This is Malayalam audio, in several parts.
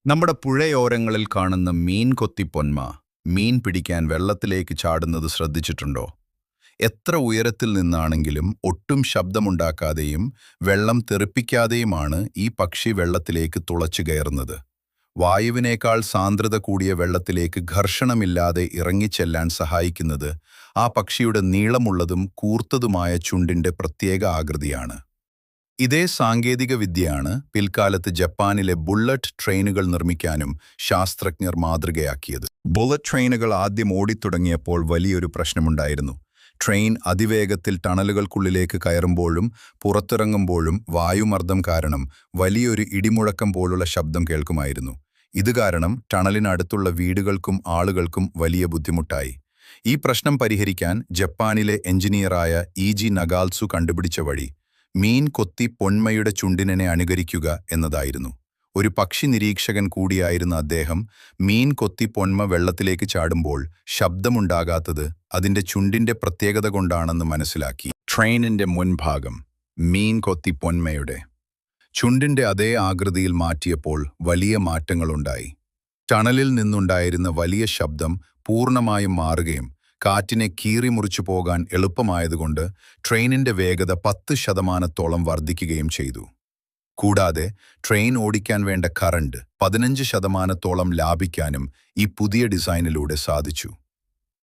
നമ്മുടെ പുഴയോരങ്ങളിൽ കാണുന്ന മീൻ കൊത്തിപ്പൊന്മ മീൻ പിടിക്കാൻ വെള്ളത്തിലേക്ക് ചാടുന്നത് ശ്രദ്ധിച്ചിട്ടുണ്ടോ? എത്ര ഉയരത്തിൽ നിന്നാണെങ്കിലും ഒട്ടും ശബ്ദമുണ്ടാക്കാതെയും വെള്ളം തെറിപ്പിക്കാതെയുമാണ് ഈ പക്ഷി വെള്ളത്തിലേക്ക് തുളച്ചു കയറുന്നത്. വായുവിനേക്കാൾ സാന്ദ്രത കൂടിയ വെള്ളത്തിലേക്ക് ഘർഷണമില്ലാതെ ഇറങ്ങിച്ചെല്ലാൻ സഹായിക്കുന്നത് ആ പക്ഷിയുടെ നീളമുള്ളതും കൂർത്തതുമായ ചുണ്ടിന്റെ പ്രത്യേക ആകൃതിയാണ്. ഇതേ സാങ്കേതിക വിദ്യയാണ് പിൽക്കാലത്ത് ജപ്പാനിലെ ബുള്ളറ്റ് ട്രെയിനുകൾ നിർമ്മിക്കാനും ശാസ്ത്രജ്ഞർ മാതൃകയാക്കിയത്. ബുള്ളറ്റ് ട്രെയിനുകൾ ആദ്യം ഓടിത്തുടങ്ങിയപ്പോൾ വലിയൊരു പ്രശ്നമുണ്ടായിരുന്നു. ട്രെയിൻ അതിവേഗത്തിൽ ടണലുകൾക്കുള്ളിലേക്ക് കയറുമ്പോഴും പുറത്തിറങ്ങുമ്പോഴും വായുമർദ്ദം കാരണം വലിയൊരു ഇടിമുഴക്കം പോലുള്ള ശബ്ദം കേൾക്കുമായിരുന്നു. ഇത് കാരണം ടണലിനടുത്തുള്ള വീടുകൾക്കും ആളുകൾക്കും വലിയ ബുദ്ധിമുട്ടായി. ഈ പ്രശ്നം പരിഹരിക്കാൻ ജപ്പാനിലെ എഞ്ചിനീയറായ ഇ.ജി. നഗാത്സു കണ്ടുപിടിച്ച വഴി മീൻ കൊത്തി പൊന്മയുടെ ചുണ്ടിനെ അനുകരിക്കുക എന്നതായിരുന്നു. ഒരു പക്ഷി നിരീക്ഷകൻ കൂടിയായിരുന്ന അദ്ദേഹം മീൻ കൊത്തി പൊന്മ വെള്ളത്തിലേക്ക് ചാടുമ്പോൾ ശബ്ദമുണ്ടാകാത്തത് അതിന്റെ ചുണ്ടിന്റെ പ്രത്യേകത കൊണ്ടാണെന്ന് മനസ്സിലാക്കി. ട്രെയിനിന്റെ മുൻഭാഗം മീൻ കൊത്തി പൊന്മയുടെ ചുണ്ടിന്റെ അതേ ആകൃതിയിൽ മാറ്റിയപ്പോൾ വലിയ മാറ്റങ്ങളുണ്ടായി. ടണലിൽ നിന്നുണ്ടായിരുന്ന വലിയ ശബ്ദം പൂർണ്ണമായും മാറുകയും കാറ്റിനെ കീറിമുറിച്ചു പോകാൻ എളുപ്പമായതുകൊണ്ട് ട്രെയിനിന്റെ വേഗത 10% വർദ്ധിക്കുകയും ചെയ്തു. കൂടാതെ ട്രെയിൻ ഓടിക്കാൻ വേണ്ട കറണ്ട് 15% ലാഭിക്കാനും ഈ പുതിയ ഡിസൈനിലൂടെ സാധിച്ചു.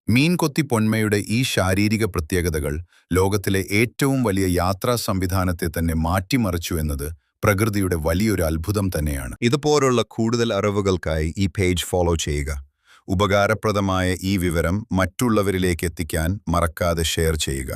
മീൻ കൊത്തി പൊന്മയുടെ ഈ ശാരീരിക പ്രത്യേകതകൾ ലോകത്തിലെ ഏറ്റവും വലിയ യാത്രാ സംവിധാനത്തെ തന്നെ മാറ്റിമറിച്ചു എന്നത് പ്രകൃതിയുടെ വലിയൊരു അത്ഭുതം തന്നെയാണ്. ഇതുപോലുള്ള കൂടുതൽ അറിവുകൾക്കായി ഈ പേജ് ഫോളോ ചെയ്യുക. ഉപകാരപ്രദമായ ഈ വിവരം മറ്റുള്ളവരിലേക്ക് എത്തിക്കാൻ മറക്കാതെ ഷെയർ ചെയ്യുക.